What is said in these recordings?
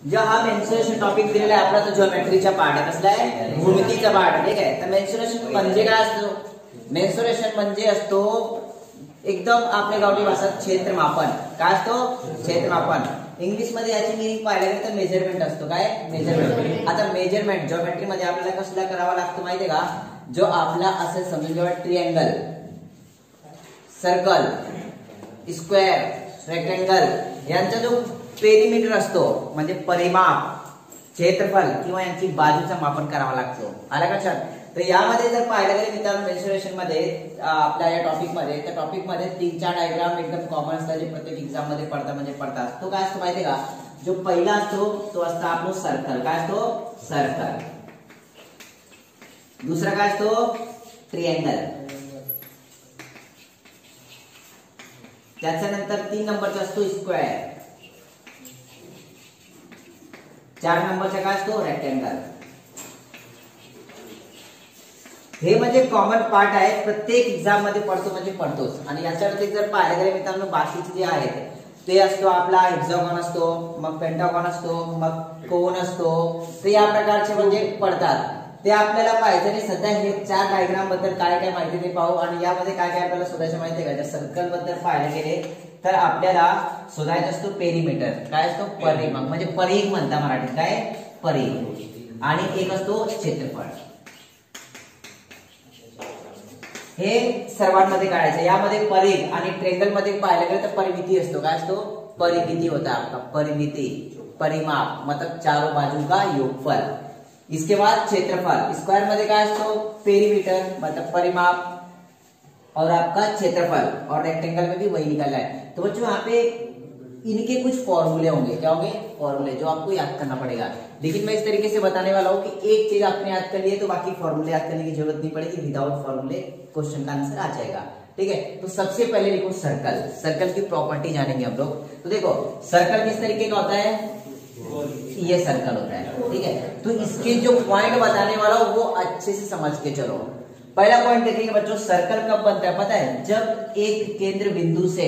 जो हा mensuration topic दिलेला आहे आपला तो जिओमेट्रीचा पार्ट आहे. कसला आहे? भूमितीचा पार्ट आहे. ठीक आहे. तर मेन्सुरेशन म्हणजे काय असतो? मेन्सुरेशन म्हणजे असतो एकदम आपल्या गावठी भाषेत क्षेत्रमापन. काय असतो? क्षेत्रमापन. इंग्लिश मध्ये याची मीनिंग पाहायला गेलं तर मेजरमेंट असतो. काय? मेजरमेंट. आता मेजरमेंट जिओमेट्री मध्ये आपल्याला कसला करावा लागतो माहितीये का? जो आपला असे समजून जेव्हा ट्रिअँगल, सर्कल, स्क्वेअर, रेक्टेंगल यांचा जो पेरिमीटर असतो म्हणजे परिमाप, क्षेत्रफळ किंवा यांची बाजूचा मापन करावा लागतो. आला का लक्षात? तर यामध्ये जर पाहायला गेले मित्रांनो मेन्सुरेशन मध्ये आपल्या या टॉपिक मध्ये, त्या टॉपिक मध्ये 3-4 डायग्राम एकदम कॉमन असतात जे प्रत्येक एक्झाम मध्ये पडतात. तो काय असतो माहितीये का? जो पहिला असतो तो असतो आपला सर्कल. काय असतो? सर्कल. दुसरा काय असतो? ट्रिअँगल. त्याच्यानंतर 3 नंबरचा असतो स्क्वेअर. 4 नंबरचा काय असतो? रेक्टेंगल. हे म्हणजे कॉमन पार्ट आहे, प्रत्येक एक्झाम मध्ये पडतो म्हणजे पडतोच. आणि याच्यामध्ये जर पाहायला गेले मित्रांनो बाकीचे जे आहेत ते असतो आपला हेक्सागॉन असतो, मग पेंटागॉन असतो, मग कोन असतो. ते या प्रकारचे म्हणजे पडतात. ते आपल्याला पाहिजे आणि सध्या हे 4 डायग्राम बद्दल काय काय माहिती ते पाहू. आणि यामध्ये काय काय आपल्याला शोधायचं माहिती आहे का? जर सर्कल बद्दल पाहायला गेले तर आपल्याला शोधायचा असतो पेरिमीटर. काय असतो? परिमाप म्हणजे परिघ म्हणता मराठीत. काय? परिघ. आणि एक असतो क्षेत्रफळ. हे सर्वांमध्ये काढायचं. यामध्ये परिघ आणि ट्रेंगल मध्ये पाहायला गेलं तर परिमिती असतो. काय असतो? परिमिती होता आपका. परिमिती, परिमाप मतलब चारों बाजू का योगफल. इसके बाद क्षेत्रफल. स्क्वायर मध्ये काय असतो? पेरीमीटर मतलब परिमाप और आपका क्षेत्रफल. और रेक्टेंगल में भी वही निकलना है. तो बच्चों यहाँ पे इनके कुछ फॉर्मूले होंगे. क्या होंगे? फॉर्मूले जो आपको याद करना पड़ेगा. लेकिन मैं इस तरीके से बताने वाला हूँ कि एक चीज आपने याद कर ली है तो बाकी फॉर्मूले याद करने की जरूरत नहीं पड़ेगी. विदाउट फॉर्मूले क्वेश्चन का आंसर आ जाएगा. ठीक है. तो सबसे पहले देखो सर्कल. सर्कल की प्रॉपर्टी जानेंगे हम लोग. तो देखो सर्कल किस तरीके का होता है? ये सर्कल होता है. ठीक है. तो इसके जो पॉइंट बताने वाला हूं वो अच्छे से समझ के चलो. पहला पॉइंट देखेंगे बच्चों, सर्कल कब बनता है पता है? जब एक केंद्र बिंदु से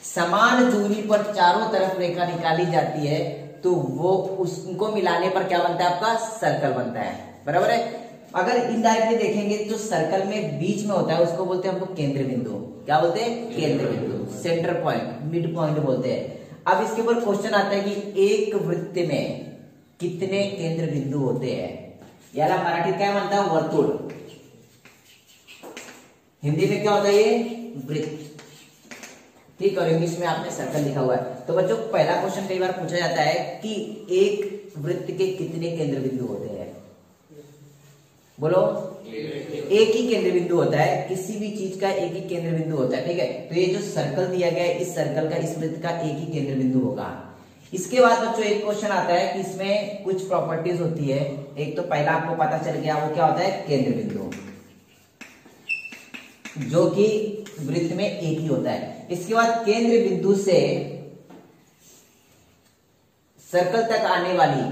समान दूरी पर चारों तरफ रेखा निकाली जाती है तो वो उसको मिलाने पर क्या बनता है? आपका सर्कल बनता है. बराबर है. अगर इनडायरेक्टली देखेंगे तो सर्कल में बीच में होता है उसको बोलते हैं हम लोग केंद्र बिंदु. क्या बोलते हैं? केंद्र बिंदु, सेंटर पॉइंट, मिड पॉइंट बोलते हैं. अब इसके ऊपर क्वेश्चन आता है कि एक वृत्त में कितने केंद्र बिंदु होते हैं? याला मराठीत काय म्हणतात? वर्तुळ. हिंदी में क्या होता है? ये वृत्त. ठीक है. और इंग्लिश में आपने सर्कल लिखा हुआ है. तो बच्चों पहला क्वेश्चन कई बार पूछा जाता है कि एक वृत्त के कितने केंद्र बिंदु होते हैं? बोलो. एक ही केंद्र बिंदु होता है. किसी भी चीज का एक ही केंद्र बिंदु होता है. ठीक है. तो ये जो सर्कल दिया गया है इस सर्कल का, इस वृत्त का एक ही केंद्र बिंदु होगा. इसके बाद बच्चों एक क्वेश्चन आता है कि इसमें कुछ प्रॉपर्टीज होती है. एक तो पहला आपको पता चल गया वो क्या होता है? केंद्र बिंदु, जो कि वृत्त में एक ही होता है. इसके बाद केंद्र बिंदु से सर्कल तक आने वाली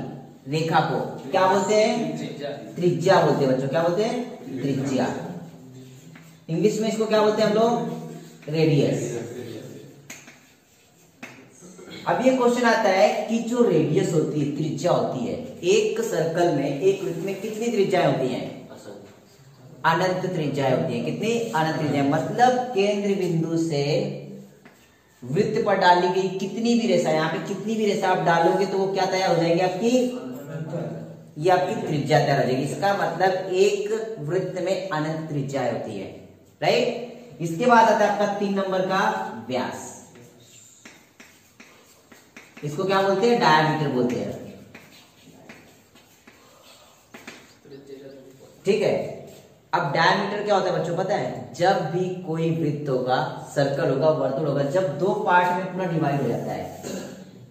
रेखा को क्या बोलते हैं? त्रिज्या बोलते हैं बच्चों. क्या बोलते हैं? त्रिज्या. इंग्लिश में इसको क्या बोलते हैं हम लोग? रेडियस. अब ये क्वेश्चन आता है कि जो रेडियस होती है, त्रिज्या होती है, एक सर्कल में, एक वृत्त में कितनी त्रिज्याएं होती हैं? अनंत त्रिज्याएं होती हैं. कितनी? अनंत त्रिज्याएं. मतलब केंद्र बिंदु से वृत्त पर डाली गई कितनी भी रेखा, यहाँ पे कितनी भी रेखा आप डालोगे तो वो क्या तैयार हो जाएगी? आपकी ये आपकी त्रिज्या तैयार हो जाएगी. इसका मतलब एक वृत्त में अनंत त्रिज्याएं होती है. राइट. इसके बाद आता है आपका 3 नंबर का व्यास. इसको क्या बोलते हैं? डायमीटर बोलते हैं. ठीक है. अब डायमीटर क्या होता है बच्चों पता है? जब भी कोई वृत्त होगा, सर्कल होगा, वर्तुल होगा, जब 2 पार्ट में पूरा डिवाइड हो जाता है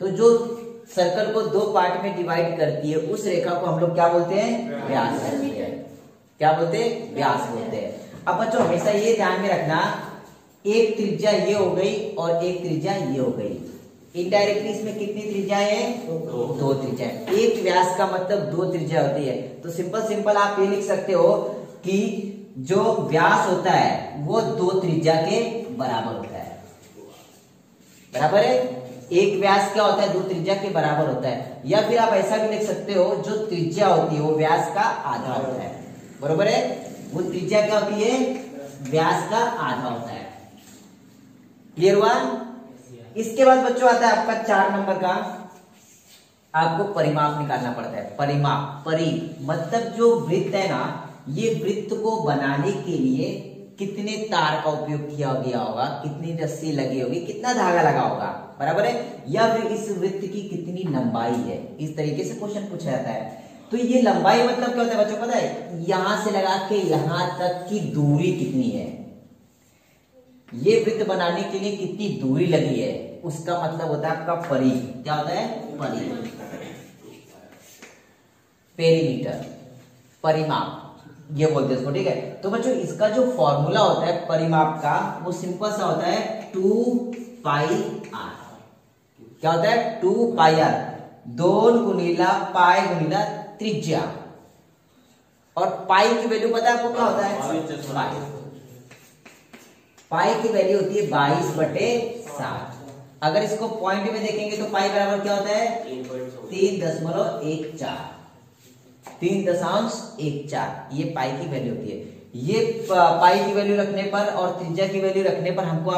तो जो सर्कल को 2 पार्ट में डिवाइड करती है उस रेखा को हम लोग क्या बोलते हैं? व्यास बोलते हैं. क्या बोलते हैं? व्यास बोलते हैं. अब बच्चों हमेशा ये ध्यान में रखना, एक त्रिज्या ये हो गई और एक त्रिज्या ये हो गई. इनडायरेक्टली इसमें कितनी त्रिज्याएं हैं? 2 त्रिज्याएं. एक व्यास का मतलब 2 त्रिज्या होती है. तो सिंपल आप ये लिख सकते हो कि जो व्यास होता है वो 2 त्रिज्या के बराबर होता है. बराबर है. एक व्यास क्या होता है, 2 त्रिज्या के बराबर होता है। या फिर आप ऐसा भी लिख सकते हो, जो त्रिज्या होती है वो व्यास का आधा होता है। बरोबर है, वो त्रिज्या क्या होती है, व्यास का आधा होता है। क्लियर हुआ? इसके बाद बच्चों आता है आपका 4 नंबर का, आपको परिमाप निकालना पड़ता है। परिमाप, परि मतलब जो वृत्त है ना, ये वृत्त को बनाने के लिए कितने तार का उपयोग किया गया होगा, कितनी रस्सी लगी होगी, कितना धागा लगा होगा, बराबर है। या फिर इस वृत्त की कितनी लंबाई है, इस तरीके से क्वेश्चन पूछा जाता है। तो ये लंबाई मतलब क्या होता है बच्चों, पता है? यहां से लगा के यहां तक की दूरी कितनी है, ये वृत्त बनाने के लिए कितनी दूरी लगी है, उसका मतलब होता है आपका परिघ। क्या होता है? परिघ, पेरीमीटर, परिमाप, ये बोलते हैं इसको, ठीक है। तो बच्चों इसका जो फॉर्मूला होता है परिमाप का, वो सिंपल सा होता है 2πr। क्या होता है? 2πr, 2 गुणिला पाई गुणिला त्रिज्या। और पाई की वैल्यू पता है आपको क्या होता है? पाई की वैल्यू होती है 22/7। अगर इसको पॉइंट में देखेंगे तो पाई बराबर क्या होता है? 3.14, 3.14, ये पाई की वैल्यू होती है। ये पाई की वैल्यू रखने पर और त्रिज्या की वैल्यू रखने पर हमको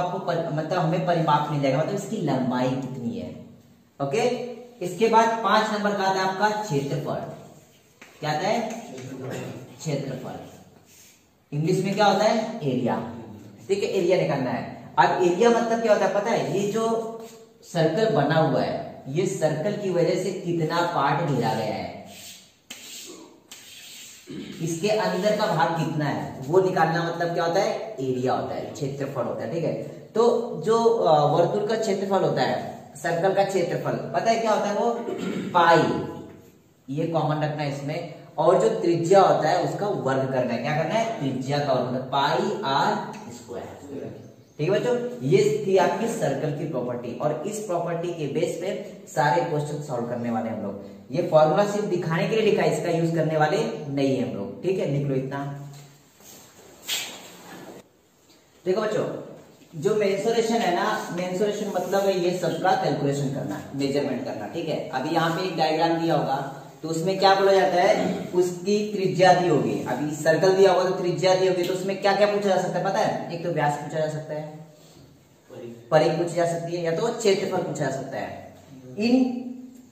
मतलब हमें परिमाप मिल जाएगा, मतलब इसकी लंबाई कितनी है। ओके, इसके बाद 5 नंबर का आता है आपका क्षेत्रफल। क्या आता है? क्षेत्रफल। इंग्लिश में क्या होता है? एरिया। ठीक है, एरिया निकालना है। अब एरिया मतलब क्या होता है पता है? ये जो सर्कल बना हुआ है, ये सर्कल की वजह से कितना पार्ट घेरा गया है, इसके अंदर का भाग कितना है, वो निकालना मतलब क्या होता है? एरिया होता है, क्षेत्रफल होता है। ठीक है, तो जो वर्तुल का क्षेत्रफल होता है, सर्कल का क्षेत्रफल पता है क्या होता है? वो पाई, ये कॉमन रखना है इसमें। और जो त्रिज्या होता है उसका वर्ग करना है। क्या करना है? त्रिज्या का वर्ग, पाई r स्क्वायर। ठीक है बच्चों, ये थी आपकी सर्कल की प्रॉपर्टी, और इस प्रॉपर्टी के बेस पे सारे क्वेश्चन सॉल्व करने वाले हम लोग। ये फॉर्मूला सिर्फ दिखाने के लिए लिखा है, इसका यूज करने वाले नहीं है हम लोग। ठीक है, लिख लो इतना। देखो बच्चों, जो मेंसुरेशन है ना, मेंसुरेशन मतलब है ये सबका कैलकुलेशन करना, मेजरमेंट करना। ठीक है, अभी यहाँ पे एक डायग्राम दिया होगा, तो उसमें क्या बोला जाता है? उसकी त्रिज्या दी होगी। अभी सर्कल दिया होगा तो त्रिज्या दी होगी, तो उसमें क्या क्या पूछा जा सकता है पता है? एक तो व्यास पूछा जा सकता है, परिघ पूछी जा सकती है, या तो क्षेत्रफल पूछा जा सकता है। इन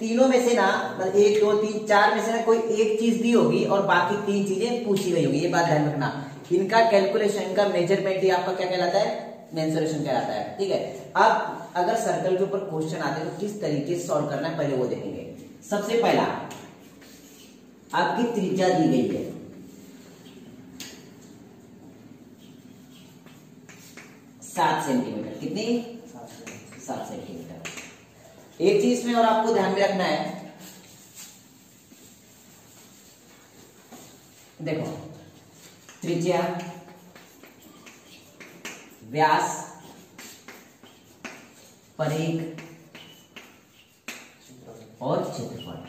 तीनों में से ना, मतलब 1 2 3 4 में से ना कोई एक चीज दी होगी और बाकी 3 चीजें पूछी गई होगी। ये बात ध्यान रखना, इनका कैलकुलेशन, इनका मेजरमेंट ही आपका क्या कहलाता है? मेंसुरेशन कहलाता है। ठीक है, अब अगर सर्कल के ऊपर क्वेश्चन आते हैं तो किस तरीके से सॉल्व करना है पहले वो देखेंगे। सबसे पहला, आपकी त्रिज्या दी गई है 7 सेंटीमीटर। कितनी? 7 सेंटीमीटर। एक चीज इसमें और आपको ध्यान में रखना है, देखो त्रिज्या, व्यास, परिघ और क्षेत्रफल।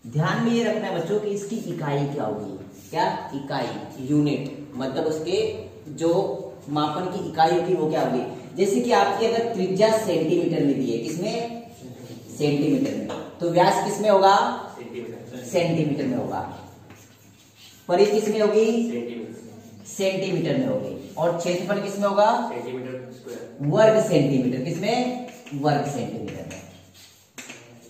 ध्यान में ये रखना है बच्चों कि इसकी इकाई क्या होगी। क्या? इकाई, यूनिट, मतलब उसके जो मापन की इकाई होगी वो क्या होगी। जैसे कि आपकी अगर त्रिज्या सेंटीमीटर में दी है, किसमें? सेंटीमीटर में, तो व्यास किसमें होगा? सेंटीमीटर में होगा। परिधि किसमें होगी? सेंटीमीटर में होगी। और क्षेत्रफल किसमें होगा? वर्ग सेंटीमीटर। किसमें? वर्ग सेंटीमीटर में।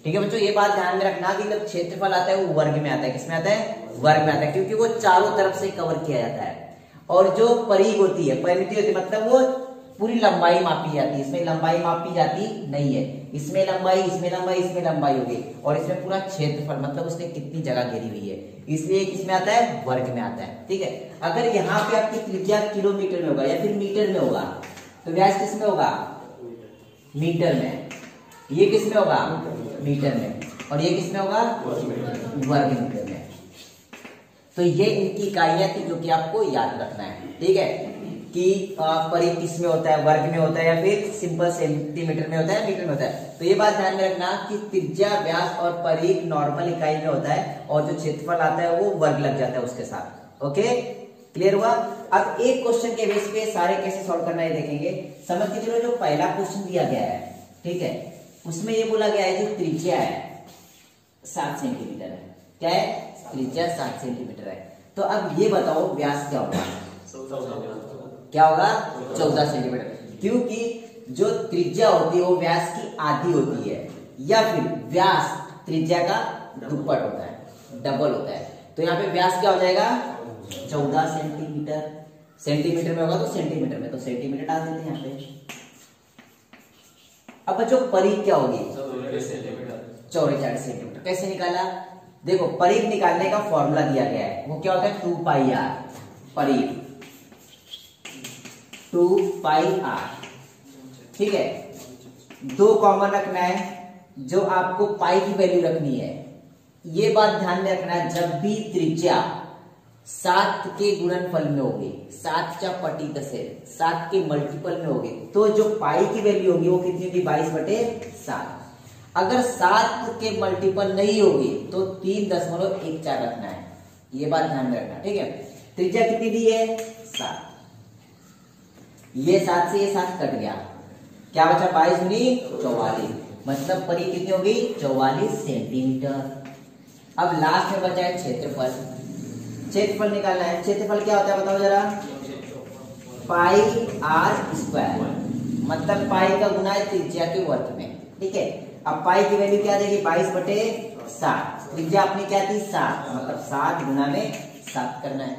ठीक है बच्चों, ये बात ध्यान में रखना कि जब क्षेत्रफल आता है वो वर्ग में आता है। किसमें आता है? वर्ग में आता है, क्योंकि वो चारों तरफ से कवर किया जाता है। और जो परिघ होती है, परिमिति होती है, मतलब वो पूरी लंबाई मापी जाती है। इसमें लंबाई मापी जाती नहीं है, इसमें लंबाई, इसमें लंबाई, इसमें लंबाई होगी, और इसमें पूरा क्षेत्रफल, मतलब उसने कितनी जगह घेरी हुई है, इसलिए किसमें आता है? वर्ग में आता है। ठीक है, अगर यहाँ पे आपकी त्रिज्या किलोमीटर में होगा या फिर मीटर में होगा, तो व्यास किसमें होगा? मीटर में। ये किसमें होगा? मीटर में। और ये किसमें होगा? वर्ग मीटर में। तो ये इनकी इकाइयां थी जो कि आपको याद रखना है। ठीक है, कि परिघ किसमें होता है? वर्ग में होता है, या फिर सिंपल सेंटीमीटर में होता है, मीटर में होता है। तो ये बात ध्यान में रखना कि त्रिज्या, व्यास और परिघ नॉर्मल इकाई में होता है, और जो क्षेत्रफल आता है वो वर्ग लग जाता है उसके साथ। ओके, क्लियर हुआ। अब एक क्वेश्चन के बेस पे सारे कैसे सॉल्व करना है देखेंगे। समझ के चलो, जो पहला क्वेश्चन दिया गया है, ठीक है, उसमें ये बोला गया है जो त्रिज्या है 7 सेंटीमीटर है। क्या है? त्रिज्या 7 सेंटीमीटर है। तो अब ये बताओ व्यास क्या होगा? क्या होगा? 14 सेंटीमीटर। क्योंकि जो त्रिज्या होती है वो व्यास की आधी होती है, या फिर व्यास त्रिज्या का दुप्पट होता है, डबल होता है। तो यहाँ पे व्यास क्या हो जाएगा? 14 सेंटीमीटर। सेंटीमीटर में होगा तो सेंटीमीटर में, तो सेंटीमीटर डाल देते हैं यहाँ पे। अब बच्चों परिघ क्या होगी? 44 सेंटीमीटर। कैसे निकाला? देखो, परिघ निकालने का फॉर्मूला दिया गया है, वो क्या होता है? 2 पाई r। परिघ 2 पाई r, ठीक है। 2 कॉमन रखना है, जो आपको पाई की वैल्यू रखनी है। ये बात ध्यान में रखना है, जब भी त्रिज्या 7 के गुणनफल में होगी, 7 चा पटी दसे 7 के मल्टीपल में होगी, तो जो पाई की वैल्यू होगी वो कितनी होगी? 22/7। अगर 7 के मल्टीपल नहीं होगी तो 3.14 रखना है। ये बात ध्यान में रखना, ठीक है। त्रिज्या कितनी दी है? 7। ये 7 से ये 7 कट गया, क्या बचा? 22 दूनी 44, मतलब परिघ कितनी होगी? 44 सेंटीमीटर। अब लास्ट में बचा है क्षेत्रफल। क्षेत्रफल निकालना है। क्षेत्रफल क्या होता है बताओ जरा? पाई r स्क्वायर, मतलब पाई का गुना है त्रिज्या के वर्ग में, ठीक है। अब पाई की वैल्यू क्या देगी? 22/7। त्रिज्या अपनी क्या थी? 7, मतलब 7 गुना में 7 करना है।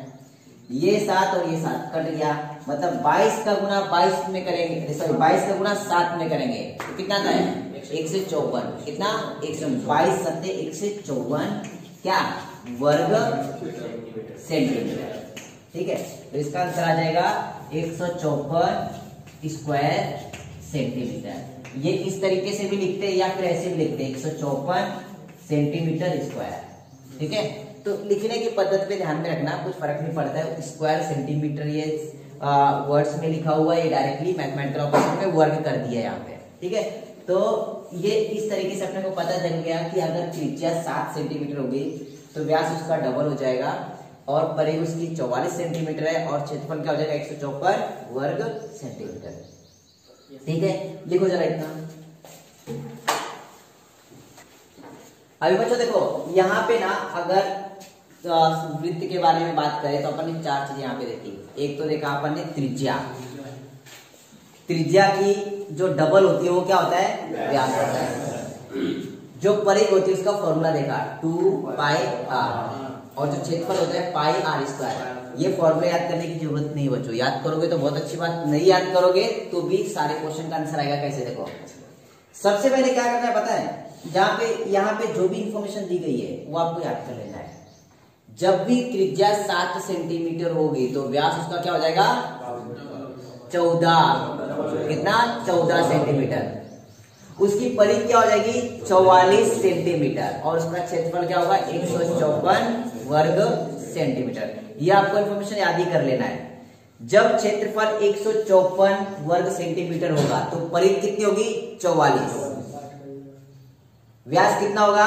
ये 7 और ये 7 कट गया, मतलब 22 का गुना 22 में करेंगे, सॉरी 22 का गुना 7 में करेंगे तो कितना आता है? 154। कितना? 122 सत्ते 154 क्या? वर्ग सेंटीमीटर, ठीक है। तो इसका आंसर आ जाएगा 154 स्क्वायर सेंटीमीटर। ये इस तरीके से भी लिखते हैं या फिर ऐसे भी लिखते हैं, 154 सेंटीमीटर स्क्वायर, ठीक है। तो लिखने की पद्धति पे ध्यान में रखना, कुछ फर्क नहीं पड़ता है। स्क्वायर सेंटीमीटर ये वर्ड्स में लिखा हुआ है, ये डायरेक्टली मैथमेटिकल ऑपरेशन में वर्ग कर दिया है यहाँ पे, ठीक है। तो ये इस तरीके से अपने को पता चल गया कि अगर त्रिज्या 7 सेंटीमीटर होगी तो व्यास उसका डबल हो जाएगा, और परिघ उसकी 44 सेंटीमीटर है, और क्षेत्रफल क्या हो जाएगा? 154 वर्ग सेंटीमीटर, ठीक है। लिखो जरा इतना। अभी बच्चों देखो, यहाँ पे ना अगर वृत्त के बारे में बात करें तो अपन ने 4 चीजें यहाँ पे देखी। एक तो देखा अपन ने त्रिज्या। त्रिज्या की जो डबल होती है वो क्या होता है? व्यास होता है। जो परिघ होती है उसका फॉर्मूला देखा 2 पाई r, और जो क्षेत्रफल होता है पाई r स्क्वायर। ये फॉर्मूला याद करने की जरूरत नहीं बच्चों, याद करोगे तो बहुत अच्छी बात, नहीं याद करोगे तो भी सारे क्वेश्चन का आंसर आएगा। कैसे? देखो, सबसे पहले क्या करना है पता है? जहां पे यहाँ पे जो भी इंफॉर्मेशन दी गई है वो आपको याद कर लेना है। जब भी त्रिज्या 7 सेंटीमीटर होगी तो व्यास उसका क्या हो जाएगा? 14। कितना? 14 सेंटीमीटर। उसकी परिधि क्या हो जाएगी? 44 सेंटीमीटर, और उसका क्षेत्रफल क्या होगा? 154 वर्ग सेंटीमीटर। ये आपको इंफॉर्मेशन याद ही कर लेना है। जब क्षेत्रफल 154 वर्ग सेंटीमीटर होगा तो परिधि कितनी होगी? 44। व्यास कितना होगा?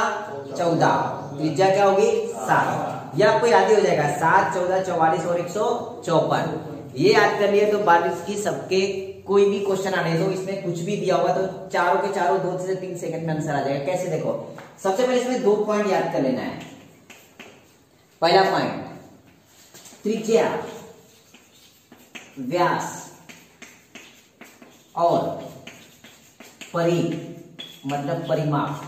14। त्रिज्या क्या होगी? 7। ये आपको याद ही हो जाएगा, 7, 14, 44 और 154। ये याद कर लिए तो बारिश की सबके कोई भी क्वेश्चन आने दो, इसमें कुछ भी दिया होगा तो चारों के चारों 2 से 3 सेकंड में आंसर आ जाएगा। कैसे? देखो, सबसे पहले इसमें 2 पॉइंट याद कर लेना है। पहला पॉइंट, त्रिज्या, व्यास और परिघ मतलब परिमाप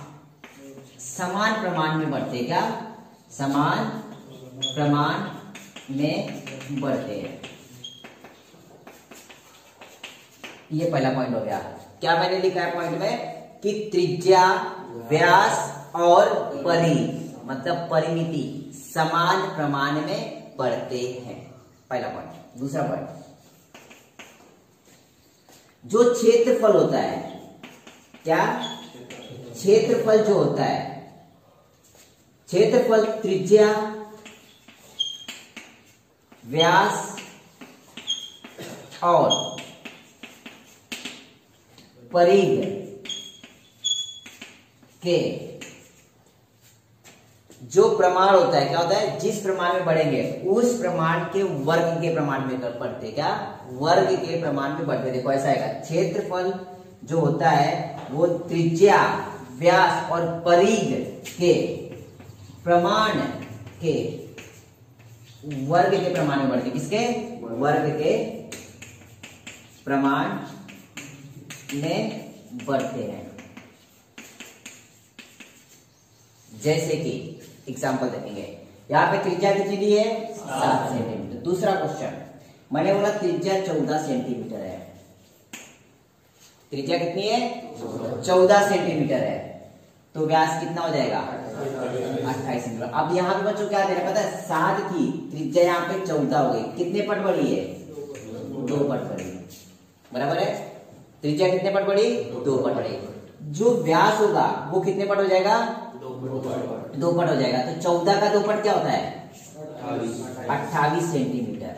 समान प्रमाण में बढ़ते हैं। क्या? समान प्रमाण में बढ़ते हैं। ये पहला पॉइंट हो गया। क्या मैंने लिखा है पॉइंट में? कि त्रिज्या, व्यास और परिघ मतलब परिमिति समान प्रमाण में बढ़ते हैं। पहला पॉइंट। दूसरा पॉइंट, जो क्षेत्रफल होता है, क्या? क्षेत्रफल जो होता है, क्षेत्रफल त्रिज्या, व्यास और परिघ के जो प्रमाण होता है क्या होता है, जिस प्रमाण में बढ़ेंगे उस प्रमाण के वर्ग के प्रमाण में बढ़ते, क्या वर्ग के प्रमाण में बढ़ते। देखो ऐसा है, क्षेत्रफल जो होता है वो त्रिज्या, व्यास और परिघ के प्रमाण के वर्ग के प्रमाण में बढ़ते। किसके वर्ग के प्रमाण में बढ़ते हैं। जैसे कि एग्जाम्पल देखेंगे, यहाँ पे त्रिज्या कितनी दी है 7 सेंटीमीटर। दूसरा क्वेश्चन मैंने बोला त्रिज्या 14 सेंटीमीटर है, त्रिज्या कितनी है 14 सेंटीमीटर है, तो व्यास कितना हो जाएगा 28 सेंटीमीटर। अब यहाँ पे बच्चों क्या दे रहा है पता है, 7 की त्रिज्या यहाँ पे 14 हो गई, कितने पट बढ़ी है 2 पट बढ़ी, बराबर है। त्रिज्या कितने पट बढ़ी 2 पट बढ़ी। जो व्यास होगा वो कितने पट हो जाएगा 2 पट हो जाएगा। तो 14 का 2 पट क्या होता है 28 सेंटीमीटर।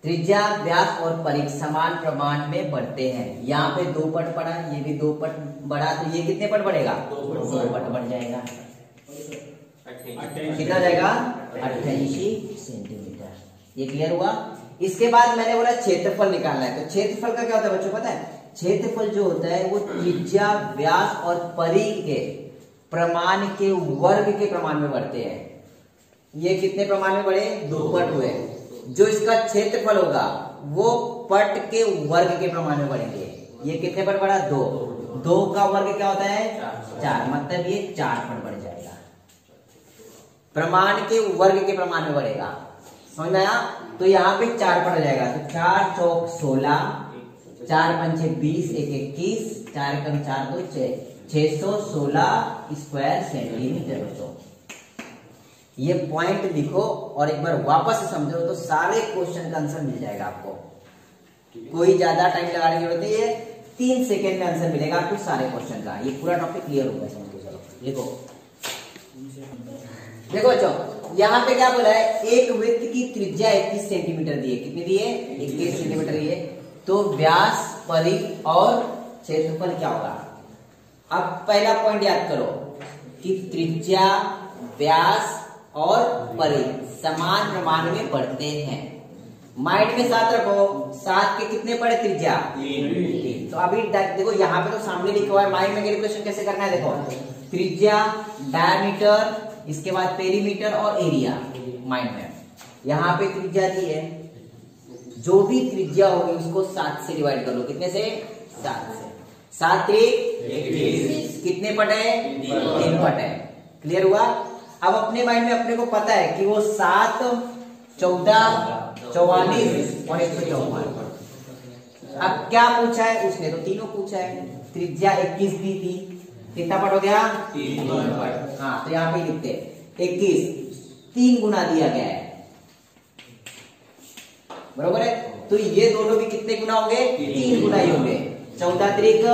त्रिज्या, व्यास और परिघ समान प्रमाण में बढ़ते हैं। यहाँ पे 2 पट बढ़ा, ये भी 2 पट बढ़ा, तो ये कितने पट बढ़ेगा 2 पट बढ़ जाएगा। कितना हो जाएगा 28 सेंटीमीटर। ये क्लियर हुआ। इसके बाद मैंने बोला क्षेत्रफल निकालना है। तो क्षेत्रफल का क्या होता है बच्चों पता है, क्षेत्रफल जो होता है वो त्रिज्या, व्यास और परिघ के प्रमाण के वर्ग के प्रमाण में बढ़ते हैं। ये कितने प्रमाण में बढ़े 2 पट हुए। जो इसका क्षेत्रफल होगा वो पट के वर्ग के प्रमाण में बढ़ेंगे। ये कितने पट बढ़ा 2, 2 का वर्ग क्या होता है 4, मतलब ये 4 पट बढ़ जाएगा। प्रमाण के वर्ग के प्रमाण में बढ़ेगा, समझ में आया। तो यहाँ पे 4 पट हो जाएगा। तो 4 चौक 16, 4 पंचे 20, 1 21, 4 कम 4 2 616 स्क्वायर सेंटीमीटर। बच्चों ये पॉइंट लिखो और एक बार वापस से समझो तो सारे क्वेश्चन का आंसर मिल जाएगा आपको। कोई ज्यादा टाइम लगाने की जरूरत नहीं है, 3 सेकेंड में आंसर मिलेगा आपको सारे क्वेश्चन का। ये पूरा टॉपिक क्लियर होगा, समझ लो। चलो लिखो, देखो बच्चों यहाँ पे क्या बोला है, एक वृत्त की त्रिज्या 21 सेंटीमीटर दी है। कितनी दी है 21 सेंटीमीटर दी है। तो व्यास, परिघ और क्षेत्रफल क्या होगा। अब पहला पॉइंट याद करो कि त्रिज्या, व्यास और परिघ समान प्रमाण में बढ़ते हैं। माइंड में 7 रखो, 7 के कितने पड़े त्रिज्या 3। तो अभी देखो यहाँ पे तो सामने लिखा हुआ है, माइंड में कैलकुलेशन कैसे करना है। देखो त्रिज्या, डायमीटर, इसके बाद पेरीमीटर और एरिया माइंड में। यहाँ पे त्रिज्या दी है, जो भी त्रिज्या होगी उसको 7 से डिवाइड कर लो। कितने से 7 से। 7 3 21, कितने पट है 3 पट है। क्लियर हुआ। अब अपने माइंड में अपने को पता है कि वो 7, 14, 44 और 154। अब क्या पूछा है उसने, तो तीनों पूछा है। त्रिज्या 21 दी थी, कितना पट हो गया 3 पट। हाँ तो यहाँ पे लिखते 21 3 गुना दिया गया है, बरोबर है। तो ये दोनों भी कितने गुना होंगे 3 गुना ही होंगे। 14 त्रिक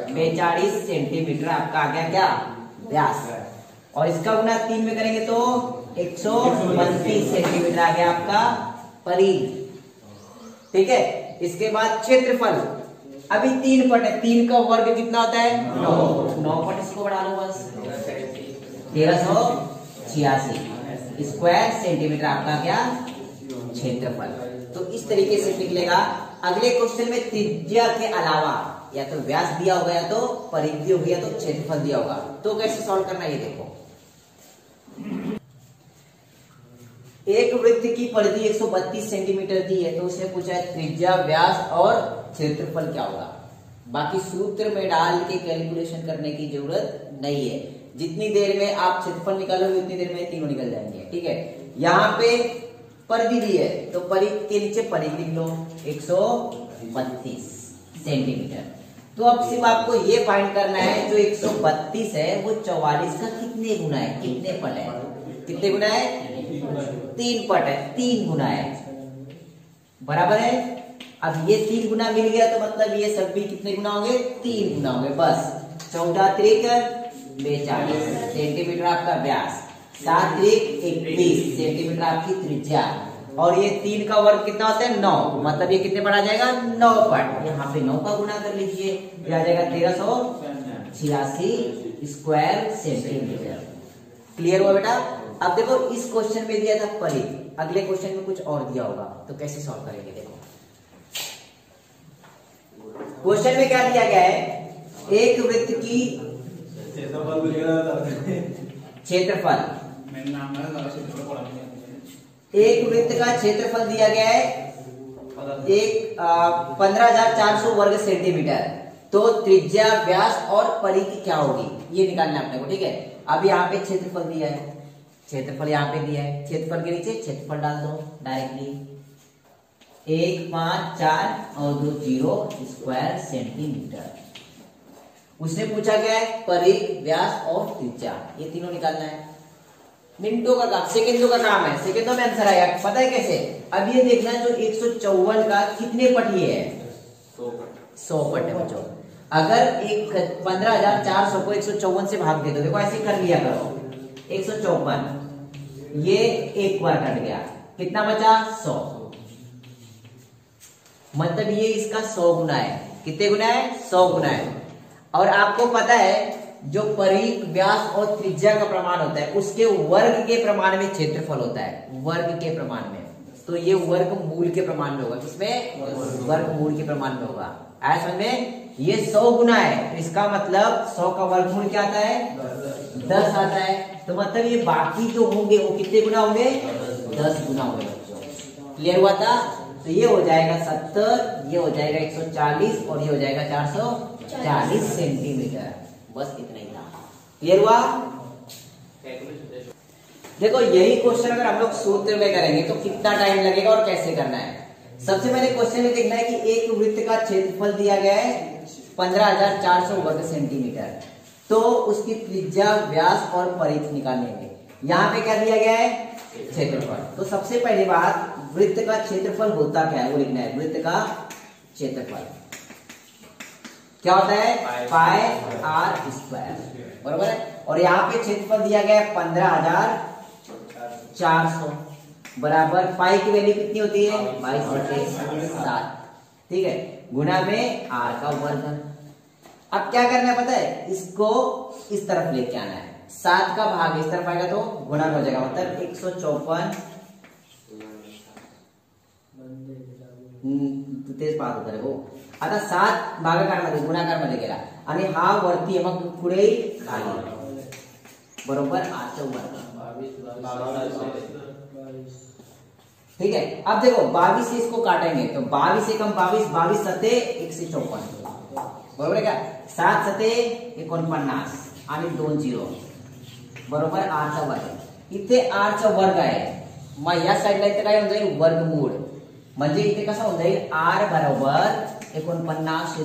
42 सेंटीमीटर आपका आ गया क्या व्यास, और इसका गुना 3 में करेंगे तो 132 सेंटीमीटर आ गया आपका परिघ। ठीक है। इसके बाद क्षेत्रफल, अभी 3 पट है, 3 का वर्ग कितना होता है 9 पट, इसको बढ़ा लो बस 1386 स्क्वायर सेंटीमीटर आपका क्या क्षेत्रफल। तो इस तरीके से निकलेगा। अगले क्वेश्चन में त्रिज्या के अलावा या तो व्यास दिया होगा, या तो परिघ दिया होगा, या तो क्षेत्रफल दिया होगा। तो कैसे सॉल्व करना ये देखो। एक वृत्त की परिधि 132 सेंटीमीटर दी है, तो उसने पूछा है त्रिज्या, व्यास और क्षेत्रफल क्या होगा। बाकी सूत्र में डाल के कैलकुलेशन करने की जरूरत नहीं है। जितनी देर में आप क्षेत्रफल निकालोगे उतनी देर में तीनों निकल जाएंगे। ठीक है। यहाँ पे परिधि दी है तो परिघ के नीचे परिघ लिख लो 132 सेंटीमीटर। तो अब सिर्फ आपको ये फाइंड करना है जो 132 है वो 44 का कितने गुना है, कितने पट है, कितने गुना है 3 पट है, 3 गुना है, बराबर है। अब ये 3 गुना मिल गया तो मतलब ये सब भी कितने गुना होंगे 3 गुना होंगे बस। 14 त्रिक 42 सेंटीमीटर आपका व्यास, 7 त्रिक 21 सेंटीमीटर आपकी त्रिज्या, और ये 3 का वर्ग कितना होता है 9, मतलब ये कितने पट आ जाएगा 9 पट। यहाँ पे 9 का गुना कर लीजिए, ये आ जाएगा 1386 स्क्वायर सेंटीमीटर। क्लियर हुआ बेटा? अब देखो इस क्वेश्चन में दिया था परिघ, अगले क्वेश्चन में कुछ और दिया होगा, तो कैसे सॉल्व करेंगे? देखो क्वेश्चन में क्या दिया गया है, एक वृत्त की क्षेत्रफल, एक वृत्त का क्षेत्रफल दिया गया है 15,400 वर्ग सेंटीमीटर, तो त्रिज्या, व्यास और परिधि क्या होगी ये निकालना है अपने को। ठीक है, अब यहाँ पे क्षेत्रफल दिया है, क्षेत्रफल यहाँ पे दिया है, क्षेत्रफल के नीचे क्षेत्रफल डाल दो डायरेक्टली, 1, 5, 4 और 2 0 स्क्वायर सेंटीमीटर। उसने पूछा क्या है, परिधि, व्यास और त्रिज्या, ये तीनों निकालना है। मिनटों का काम, सेकंडों का काम है, सेकंडों में आंसर आएगा। पता है कैसे? अब ये देखना है जो 154 का कितने पट ये है, 100 पट है बच्चों। अगर एक 15,400 को 154 से भाग दे दो, देखो ऐसे कर लिया करो, 154 ये एक बार कट गया, कितना बचा 100, मतलब ये इसका 100 गुना है। कितने गुना है? 100 गुना है। और आपको पता है जो परिघ, व्यास और त्रिज्या का प्रमाण होता है उसके वर्ग के प्रमाण में क्षेत्रफल होता है, वर्ग के प्रमाण में, तो ये वर्गमूल के प्रमाण में होगा। किसमें? वर्गमूल के प्रमाण में होगा। आया समझ में? ये 100 गुना है, तो इसका मतलब 100 का वर्गमूल क्या आता है? 10 आता है। तो मतलब ये बाकी जो होंगे वो कितने गुना होंगे? 10 गुना होंगे बच्चों। क्लियर हुआ था? तो ये हो जाएगा 70, ये हो जाएगा 140 और ये हो जाएगा 440 सेंटीमीटर। बस इतना ही था। क्लियर हुआ? देखो यही क्वेश्चन अगर हम लोग सूत्र में करेंगे तो कितना टाइम लगेगा और कैसे करना है। सबसे पहले क्वेश्चन में देखना है कि एक वृत्त का क्षेत्रफल दिया गया है 15,400 वर्ग सेंटीमीटर, तो उसकी त्रिज्या, व्यास और परिधि निकालने में यहाँ पे क्या दिया गया है? क्षेत्रफल। तो सबसे पहली बात, वृत्त का क्षेत्रफल होता क्या है वो लिखना है। वृत्त का क्षेत्रफल क्या होता है? पाई आर स्क्वायर, बरोबर है। और यहाँ पे क्षेत्रफल दिया गया है 15,400 बराबर पाई की वैल्यू कितनी होती है? 22/7, ठीक है, गुना में आर का वर्ग। अब क्या करना है पता है? इसको इस तरफ लेके आना है, 7 का भाग इस तरफ आएगा तो गुणा हो जाएगा, मतलब 154 तेज पास होता है वो। आता 7 भागाकार मध्ये गुणाकार मध्ये गेला आणि हा वरती मग पुढे खाली, बरोबर 8 वर्ग। ठीक है, अब देखो 22 से इसको काटेंगे तो 22 से कम 22, 22 सते 154, बरोबर है क्या? 7 सते 49 आणि 2 0, बरोबर 8 वर्ग। इथे 8 वर्ग आहे, मग या साईडला इथे काय होऊन जाईल? वर्गमूळ, म्हणजे इथे कसं होऊन जाईल? r बरोबर 49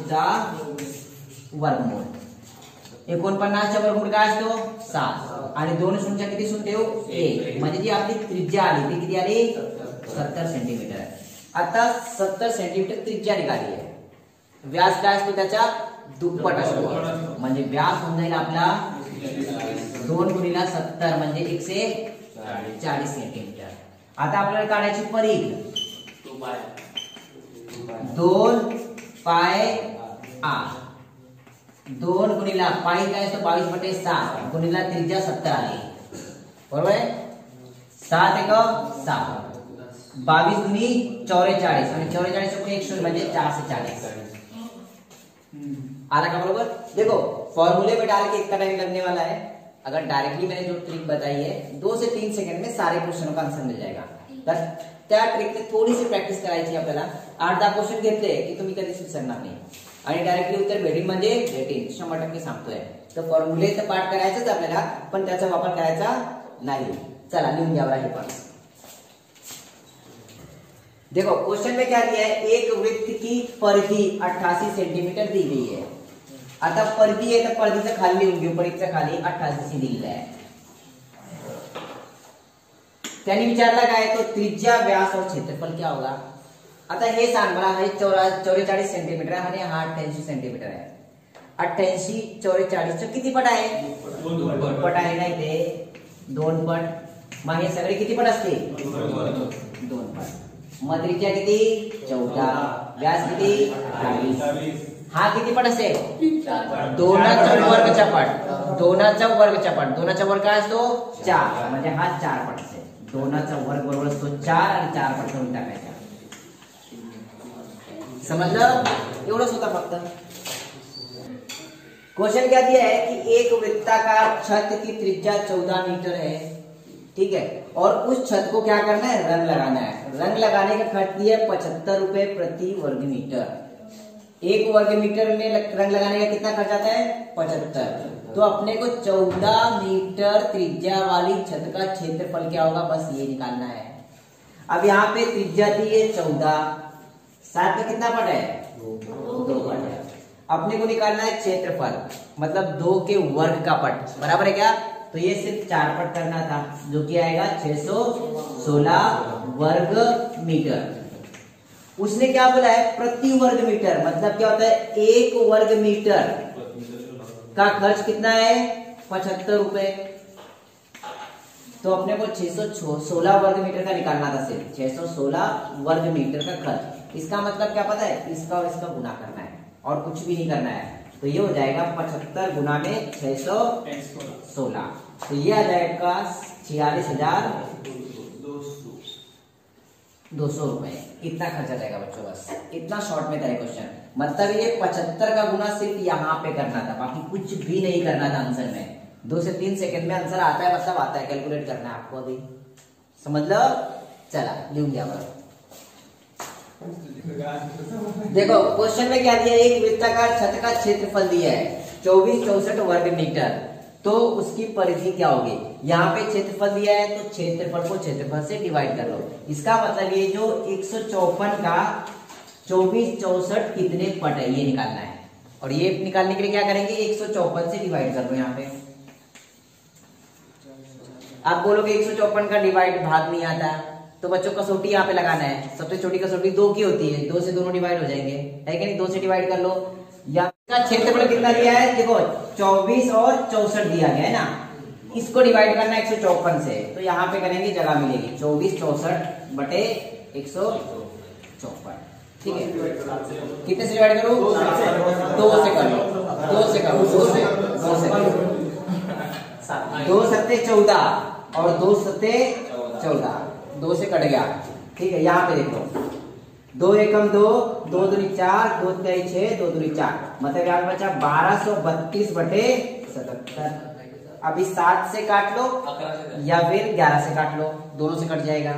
वर्गमूळ। 49 चा वर्गमूळ काय असतो? 7 आणि 2 शून्य किती शून्य ठेवू? 1, म्हणजे जी आपली त्रिज्या आली ती किती आली? 70 सेंटीमीटर। आता 70 सेंटीमीटर त्रिज्या निघाली आहे, व्यास काय असतो त्याच्या दुप्पट असतो, म्हणजे व्यास होऊन जाईल आपला 2 गुणिला 70 म्हणजे 140 सेंटीमीटर। आता आपल्याला काढायची परिघ, 2 पाय आर, 2 गुणिला पाई काय असतो? 22/7 गुणिला त्रिज्या 70 आली, बरोबर आहे? 7 एक 7, 22 गुणी 44 आणि 44 से 1 शून्य म्हणजे 4 से 40 आला का? बरोबर। देखो फॉर्मूले में डाल के इतना टाइम लगने वाला है, अगर डायरेक्टली मैंने जो ट्रिक बताई है 2 से 3 सेकंड में सारे क्वेश्चनों का आंसर मिल जाएगा। बस त्या ट्रिकने थोडीशी प्रॅक्टिस करायची आपल्याला। 8-10 क्वेश्चन घेतले की तुम्ही कधीच विसरणार नाही आणि डायरेक्टली उत्तर भेटेल म्हणजे भेटेल, 100% सांगतोय। तर फॉर्म्युलेचं पाठ करायचंच आपल्याला, पण त्याचा वापर करायचा नाही। चला लिहून घ्या बरं हे पण। देखो क्वेश्चन में क्या दिया है? एक वृत्त की परिधि 88 सेंटीमीटर दी गई है। आता परिधि आहे तर परिधीचं खाली लिहून घेऊ, परिधीचं खाली 88 दिलेलं आहे। त्यांनी विचारला काय? तो त्रिज्या, व्यास और क्षेत्रफल क्या होगा? आता हे सांग मला, हे 44 सेंटीमीटर आहे आणि हा 88 सेंटीमीटर आहे। 88 44 चं किती पट आहे? 2 पट आहे ना, इथे 2 पट। मग हे सगळे किती पट असते? 2 पट। मग त्रिज्या किती? 14, व्यास किती? 28, हा किती पट असेल? दोनाचा वर्गचा पट. दोनाचा वर्ग काय असतो? 4. म्हणजे हा 4 पट असेल. दोनाचा वर्ग बरोबर असतो 4 आणि 4 पट करून टाकायचा. समजलं? एवढंच होता फक्त. क्वेश्चन क्या दिया है कि एक वृत्ताकार छत की त्रिज्या 14 मीटर है, ठीक है, और उस छत को क्या करना है? रंग लगाना है. रंग लगाने का खर्च दिया है 75 रुपए प्रति वर्ग मीटर. एक वर्ग मीटर में रंग लगाने का कितना खर्च आता है? 75. तो अपने को 14 मीटर त्रिज्या वाली छत का क्षेत्रफल क्या होगा, बस ये निकालना है. अब यहाँ पे त्रिज्या दी है 14, साथ में कितना पट है? 2 पट है. अपने को निकालना है क्षेत्रफल, मतलब 2 के वर्ग का पट. बराबर है क्या? तो ये सिर्फ 4 पट करना था, जो कि आएगा 616 वर्ग मीटर. उसने क्या बोला है? प्रति वर्ग मीटर. मतलब क्या होता है? 1 वर्ग मीटर का खर्च कितना है? 75 रुपए. तो अपने को 616 वर्ग मीटर का निकालना था. सिर्फ 616 वर्ग मीटर का खर्च. इसका मतलब क्या पता है? इसका और इसका गुना करना है और कुछ भी नहीं करना है. तो ये हो जाएगा 75 गुना में 616. तो ये आ जाएगा 46,200 रुपए. इतना खर्चा जाएगा बच्चों. बस इतना शॉर्ट में था क्वेश्चन. मतलब ये 75 का गुना सिर्फ यहाँ पे करना था, बाकी कुछ भी नहीं करना था आंसर में. 2 से 3 सेकंड में आंसर आता है, मतलब आता है. कैलकुलेट करना है आपको अभी. समझ लो. चला लिखूं क्या बड़ा. देखो क्वेश्चन में क्या दिया है? एक वृत्ताकार छत का क्षेत्रफल दिया है 2464 वर्ग मीटर. तो उसकी परिधि क्या होगी? यहाँ पे क्षेत्रफल दिया है, तो क्षेत्रफल को क्षेत्रफल से डिवाइड कर लो. इसका मतलब ये जो 154 का 2464 कितने पट है ये निकालना है. और ये निकालने के लिए क्या करेंगे? 154 से डिवाइड कर लो. यहाँ पे आप बोलोगे 154 का डिवाइड भाग नहीं आता, तो बच्चों कसौटी यहाँ पे लगाना है. सबसे छोटी कसौटी 2 की होती है. 2 से दोनों डिवाइड हो जाएंगे, है कि नहीं? 2 से डिवाइड कर लो. यहाँ का क्षेत्रफल कितना दिया है? देखो 24 और 64 दिया गया है ना. इसको डिवाइड करना है 154 से. तो यहाँ पे करेंगे, जगह मिलेगी 24 64 बटे 154. ठीक है. कितने से डिवाइड करो? 2 से कर लो. 2 से करो. 2 सत्ते 14 और 2 सत्ते 14. 2 से कट गया. ठीक है. यहाँ पे देखो 2 एकम 2, 2 दूनी 4, 2 तिहाई 6, 2 दूनी 4. मतलब यहाँ पे बचा 1232 बटे 77. अभी 7 से काट लो या फिर 11 से काट लो, दोनों से कट जाएगा.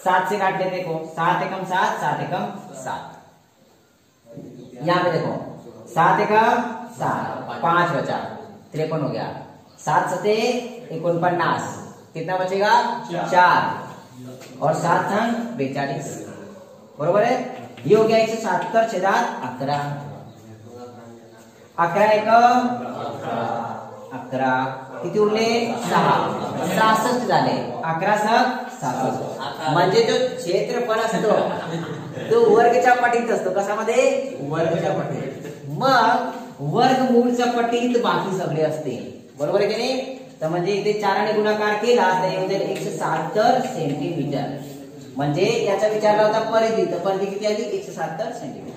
7 से काट लेते. देखो 7 एकम 7, 7 एकम 7. यहाँ पे देखो 7 एकम 7, 5 बचा, 53 हो गया. 7 सते 49, कितना बचेगा? 4 और 7 संग 42. बरोबर है. ये हो गया 177 छेदात 11. 11 एकम 11. किती उरले? 6. 66 झाले. 11 संग 66. म्हणजे जो क्षेत्रफळ असतो तो वर्गच्या पटीत असतो. कशामध्ये? वर्गच्या पटीत. मग वर्गमूळच्या पटीत बाकी सगळे असते. बरोबर आहे की नाही? तर म्हणजे इथे 4 ने गुणाकार केला तर येईल 170 सेंटीमीटर. म्हणजे याचा विचारला होता परिधि, तो परिधि किती आली? 170 सेंटीमीटर.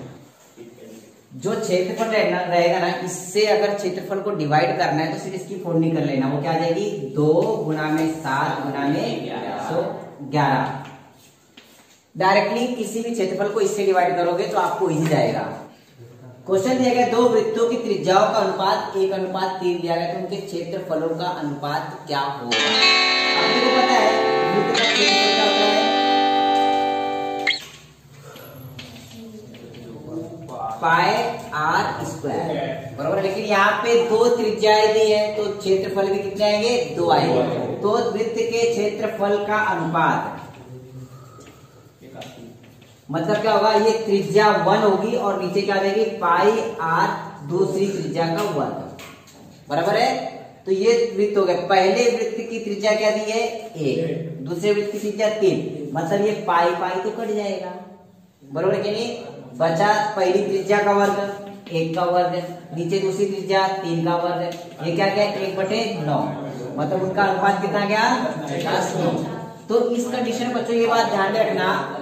जो क्षेत्रफल रहेगा ना, इससे अगर क्षेत्रफल को डिवाइड करना है तो सिर्फ इसकी फोड़नी कर लेना. वो क्या आ जाएगी? 2 गुना में 7 गुना में 111. डायरेक्टली किसी भी क्षेत्रफल को इससे डिवाइड करोगे तो आपको इजी जाएगा. क्वेश्चन दिया गया 2 वृत्तों की त्रिज्याओं का अनुपात 1:3 दिया गया, तो उनके क्षेत्रफलों का अनुपात क्या होगा? आपको पता है वृत्त का क्षेत्रफल क्या होता है? पाई आर स्क्वायर. बराबर. लेकिन यहाँ पे 2 त्रिज्याएं दी है तो क्षेत्रफल भी कितने आएंगे? 2 आएंगे. तो वृत्त के क्षेत्रफल का अनुपात मतलब क्या होगा? ये त्रिज्या 1 होगी और नीचे क्या आ जाएगी? पाई आर दूसरी त्रिज्या का वर्ग. बराबर है. तो ये वृत्त हो गए. पहले वृत्त की त्रिज्या क्या दी है? 1. दूसरे वृत्त की त्रिज्या 3. मतलब ये पाई पाई तो कट जाएगा. बराबर है कि नहीं? बचा पहली त्रिज्या का वर्ग 1 का वर्ग, नीचे दूसरी त्रिज्या 3 का वर्ग. ये क्या क्या? 1/9. मतलब उनका अनुपात कितना गया? 10. तो इस कंडीशन बच्चों ये बात ध्यान में रखना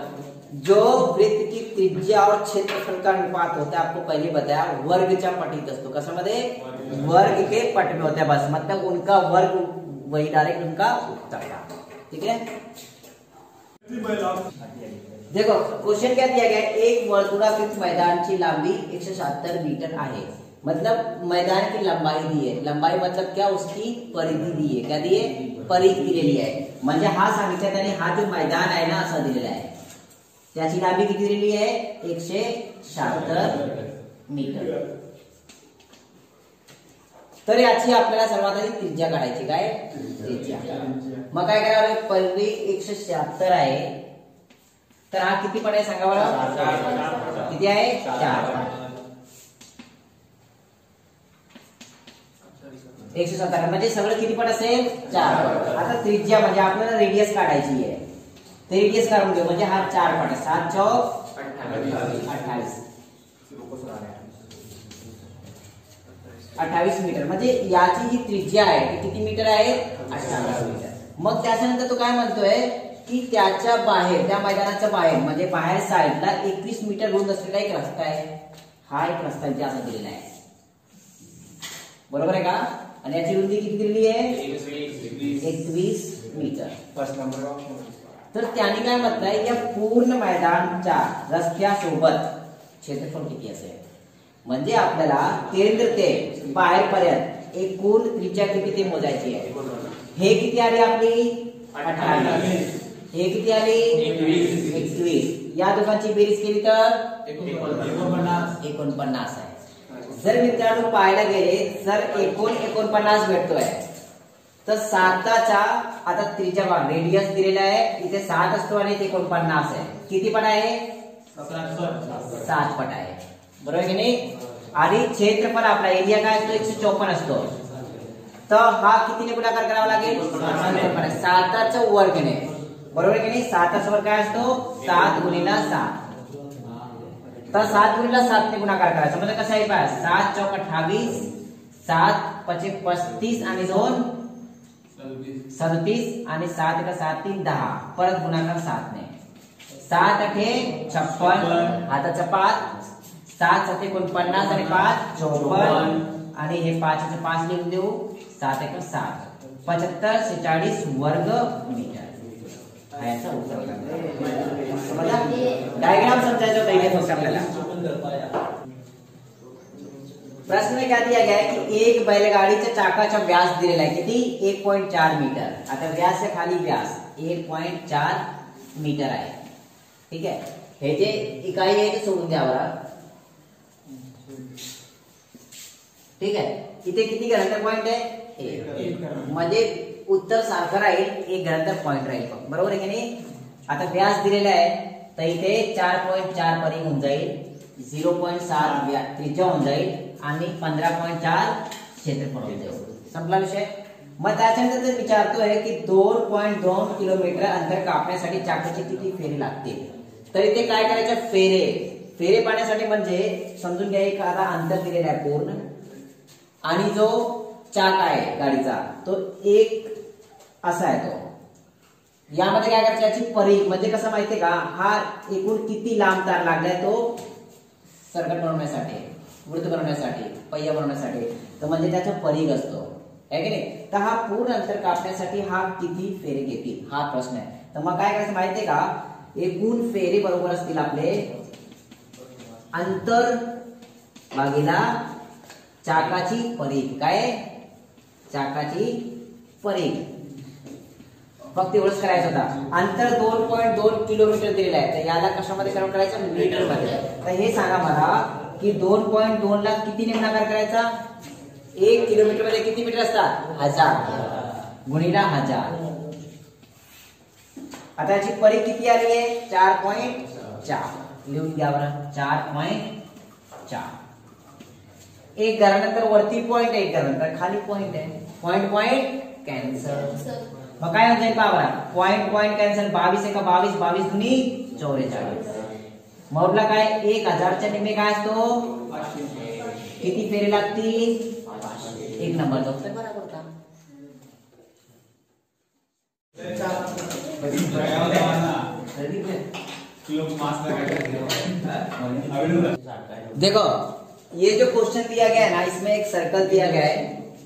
जो वृत्त की त्रिज्या और क्षेत्रफल का अनुपात होता है, आपको पहले बताया वर्गच्या पटीत असतो. कशामध्ये? वर्ग के पट में होता है. बस मतलब उनका वर्ग वही डायरेक्ट उनका उत्तर था. ठीक है. देखो क्वेश्चन क्या दिया गया है, एक वर्तुळाकृत मैदानाची लांबी 176 मीटर आहे. मतलब मैदान की लंबाई दी है. लंबाई मतलब क्या, उसकी परिधि दी है. क्या दी है? परिधि दिलेली आहे. म्हणजे हा सांगितलं त्याने, हा जो मैदान आहे ना असा दिलेला आहे, त्याची लांबी किती दिलेली आहे? 176 मीटर. तर याची आपल्याला सर्वात आधी त्रिज्या काढायची. काय त्रिज्या? मग काय करावं? पल्ली 176 आहे, तर हा किती पट आहे सांगा बरं. किती आहे? 4. 117 म्हणजे सगळं किती पट असेल? 4 पट. आता त्रिज्या म्हणजे आपल्याला रेडियस काढायची आहे, ते रेडियस काढून घेऊ. म्हणजे हा 4 पट आहे. 7 चौक 28 मीटर. म्हणजे याची जी त्रिज्या आहे ती किती मीटर आहे? 28 मीटर. मग त्याच्यानंतर तो काय म्हणतोय की त्याच्या बाहेर, त्या मैदानाच्या बाहेर म्हणजे बाहेर साईडला 21 मीटर रुंद असलेला एक रस्ता आहे. हा एक रस्ता इथे असा दिलेला आहे. बरोबर आहे का? आणि याची रुंदी किती दिलेली आहे? 21 मीटर. First number option. तर त्याने काय म्हटलंय, या पूर्ण मैदानच्या रस्त्यासोबत क्षेत्रफळ किती असेल. म्हणजे आपल्याला केंद्र ते बाहेर पर्यंत एकूण त्रिज्या किती ते मोजायची आहे. हे किती आली आपली? 28. हे किती आली? 21. या दोघांची बेरीज केली तर 49 आहे. जर मित्रांनो पाहायला गेले जर 49 भेटतोय, तर 7चा आता त्रिज्या बघा, रेडियस दिलेला आहे इथे 7 असतो आणि इथे 49 आहे. किती पट आहे? 7 पट आहे. बरोबर की नाही? आणि क्षेत्रफळ आपला एरिया काय असतो? 154 असतो. तर हा कितीने गुणाकार करावा लागेल? 7चा वर्गने. बरोबर की नाही? 7चा वर्ग काय असतो? 7 गुणिले 7. तर 7 गुणिले 7 ने गुणाकार करायचा. म्हणजे कसं आहे पहा, 7 चौक 28, 7 पचे 35 आणि 2 37 आणि 7 का 7 3 10. परत गुणाकार 7 ने. 7 8 56, हाताचा 5, 7 7 49 आणि 5 54 आणि हे 5 चे 5 लिहून देऊ. 7 1 7, 75 46 वर्ग मीटर. याचा उत्तर डायग्राम समझायचं होतं इथे फक्त आपल्याला. प्रश्न में क्या दिया गया है कि एक बैलगाडीच्या चाकाचा व्यास दिलेला आहे. किती? 1.4 मीटर. आता व्यास आहे खाली, व्यास 1.4 मीटर आहे. ठीक आहे. हे जे इकाई आहे ते सोडून द्या बरं. ठीक आहे. इथे किती घनतर पॉइंट आहे? 1. म्हणजे उत्तर सारखं राहील, एक घनतर पॉइंट राहील. बरोबर आहे की नाही? आता व्यास दिलेला आहे तर इथे 4.4 परिघ होऊन जाईल, 0.7 त्रिज्या होऊन जाईल आणि 15.4 क्षेत्रफळ होऊन जाईल. संपला विषय. मग त्याच्यानंतर विचारतोय की 2.2 किलोमीटर अंतर कापण्यासाठी चाकाची किती फेरे लागतील. तर इथे काय करायचं? फेरे पाडण्यासाठी म्हणजे समजून घ्या, एक आता अंतर दिलेलं आहे पूर्ण आणि जो चाक आहे गाडीचा तो एक असा आहे. तो यामध्ये काय करायचं? याची परिघ म्हणजे कसं माहितीये का, हा एकूण किती लांब तार लागलाय तो सर्कल बनवण्यासाठी, वृत्त बनवण्यासाठी, पहिया बनवण्यासाठी. तर म्हणजे त्याचा परिघ असतो आहे की नाही. तर हा पूर्ण अंतर कापण्यासाठी हा किती फेरे घेतील हा प्रश्न आहे. तर मग काय करायचं माहितीये का, एकूण फेरे बरोबर असतील आपले अंतर भागीला चाकाची परिघ. काय? चाकाची परिघ. फक्त एवढंच करायचं होता. अंतर 2.2 किलोमीटर दिलेलं आहे, तर याला कशामध्ये कन्वर्ट करायचं? मीटर मध्ये. तर हे सांगा मला की 2.2 ला कितीने गुणाकार करायचा? 1 किलोमीटर मध्ये किती मीटर असतात? 1000 गुणिला 1000. आता याची परिघ किती आली आहे? 4.4. लिहून घ्या बरं. 4.4. एक घरानंतर वरती पॉइंट, एक घरानंतर खाली पॉइंट आहे. Point cancel. मग काय होईल पहा, पॉइंट कॅन्सल. 22 एका 22, 22 दुनी 44. मोडला काय? 1000च्या निम्मे काय असतो? किती फेरे लागतील? 1 नंबरचा उत्तर बरोबर होता. देखो ये जो क्वेश्चन दिया गया है ना, इसमें एक सर्कल दिया गया है,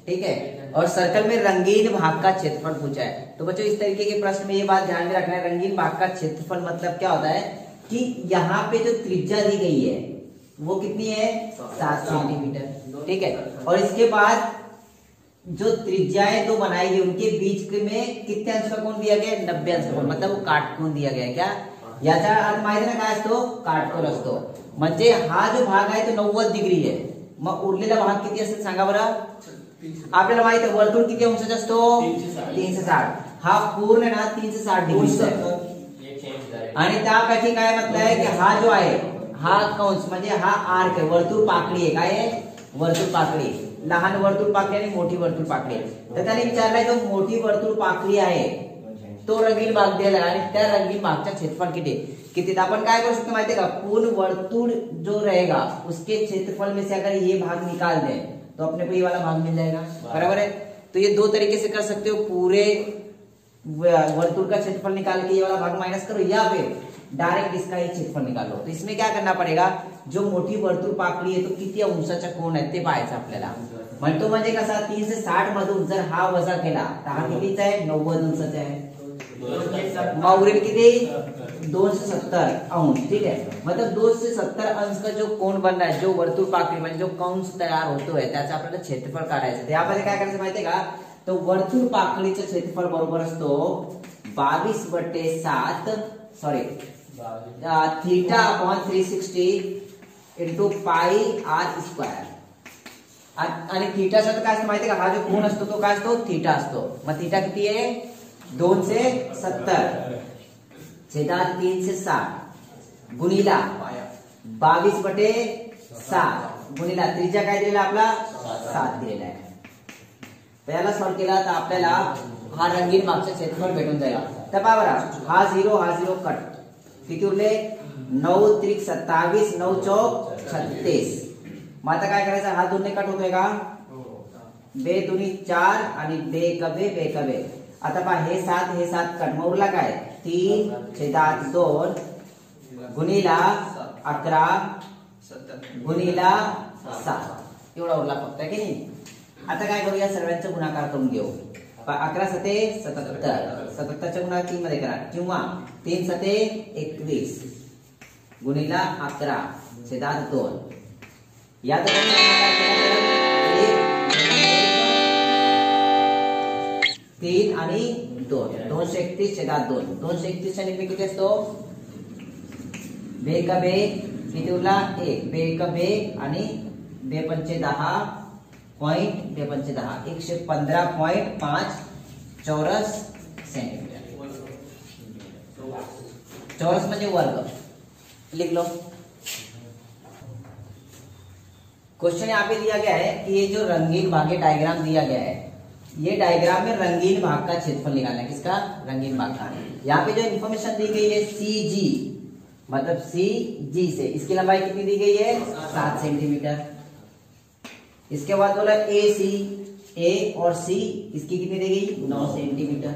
ठीक है, और सर्कल में रंगीन भाग का क्षेत्रफल पूछा है। तो बच्चों इस तरीके के प्रश्न में ये बात ध्यान में रखना है, रंगीन भाग का क्षेत्रफल मतलब क्या होता है कि यहाँ पे जो त्रिज्या दी गई है वो कितनी है, 7 सेंटीमीटर, ठीक है, और इसके बाद जो त्रिज्याएं दो बनाई गई उनके बीच में कितने अंश का कोण दिया गया, 90 अंश का कोण, मतलब वो काटकोण दिया गया है। क्या याचा अर्थ माहिती ना काय असतो, काटकोण असतो, म्हणजे हा जो भाग आहे तो 90 डिग्री आहे, मग उरलेला भाग किती असेल सांगा बरं। आपल्याला माहित आहे वर्तुळ किती अंशाचा असतो, 360, हा पूर्ण ना 360 डिग्रीचा आहे, आणि त्यापैकी काय म्हटलंय की हा जो आहे हा कंस म्हणजे हा आर्क आहे, वर्तुळ पाकळी आहे, काय आहे, वर्तुळ पाकळी, लहान वर्तुळ पाकळी आणि मोठी वर्तुळ पाकळी। तर त्याने विचारलंय जो मोठी वर्तुळ पाकळी आहे तो रंगीन भाग दिला आणि त्या रंगीन भागचा क्षेत्रफल किती आपण काय करू शकतो माहितीये का, पूर्ण वर्तुळ जो रहेगा उसके क्षेत्रफल में से अगर ये भाग निकाल दें तो अपने को ये वाला भाग मिल जाएगा, बराबर है। तो ये दो तरीके से कर सकते हो, पूरे वर्तुळ का क्षेत्रफल निकाल के ये वाला भाग माइनस करो, या फिर डायरेक्ट इसका ही क्षेत्रफल निकालो। तो इसमें क्या करना पडेगा, जो मोठी वर्तुळ पाकळी आहे तो किती अंशाचा कोण आहे ते पाहायचं आपल्याला। म्हणतो म्हणजे कसा 360 मधून जर हा वजा केला तर हा कितीचा आहे, 90 अंशाचा आहे, मग उरेल किती, 270 अंश, ठीक है, मतलब 270 अंश का जो कोण बन रहा है, जो वर्तुळ पाकळी म्हणजे जो कंस तयार होतोय त्याचं आपल्याला क्षेत्रफल काढायचं। यामध्ये काय करायचं माहितीये का, तो वर्तुळ पाकळीचं क्षेत्रफल बरोबर असतो 22/7 sorry theta upon 360 into pi r square, आणि थीटाचा काय असतं माहितीये का, हा जो कोण असतो तो काय असतो, थीटा असतो, मग थीटा किती आहे, 270 छेदात 360 गुणिला 22/7 गुणिला त्रिज्या काय दिलेला आपला 7 दिलेला आहे। तर याला सॉल्व केला तर आपल्याला हा रंगीन भागचा क्षेत्रफल भेटून जाईल। तर पहा बरं, हा 0 कट, किती उरले, 9 त्रिक 27 9 चौक 36, मग आता काय करायचं, हा 2 ने कट होतोय का, 2 दुनी 4 आणि 2 कबे 2 कबे, आता पहा हे 7 कट, मग उरला काय 3 छेदात 2 गुणिला 11 गुणिला 7 एवढा उरला फक्त, की नाही। आता काय करूया, सर्वांचा गुणाकार करून घेऊ, 11 सते 77, 77चा गुणाकार 3 मध्ये करा, किंवा 3 सते 21 गुणिला 11 छेदात 2, या 3 आणि 2, 231 छेदात 2, 231 च्या निम्मे किती असतो, 2 का 2 किती उरला 1, 2 का 2 आणि 2 पंचे 10 पॉइंट 2 पंचे 10 115.5 चौरस सेंटीमीटर, चौरस म्हणजे वर्ग, लिख लो। क्वेश्चन यहाँ पे दिया गया है कि ये जो रंगीन भाग डायग्राम दिया गया है, ये डायग्राम में रंगीन भाग का क्षेत्रफल निकालना है, किसका, रंगीन भाग का। यहाँ पे जो इन्फॉर्मेशन दी गई है CG, मतलब CG से इसकी लंबाई कितनी दी गई है, 7 सेंटीमीटर। इसके बाद बोला AC, A और C इसकी कितनी दी गई, 9 सेंटीमीटर,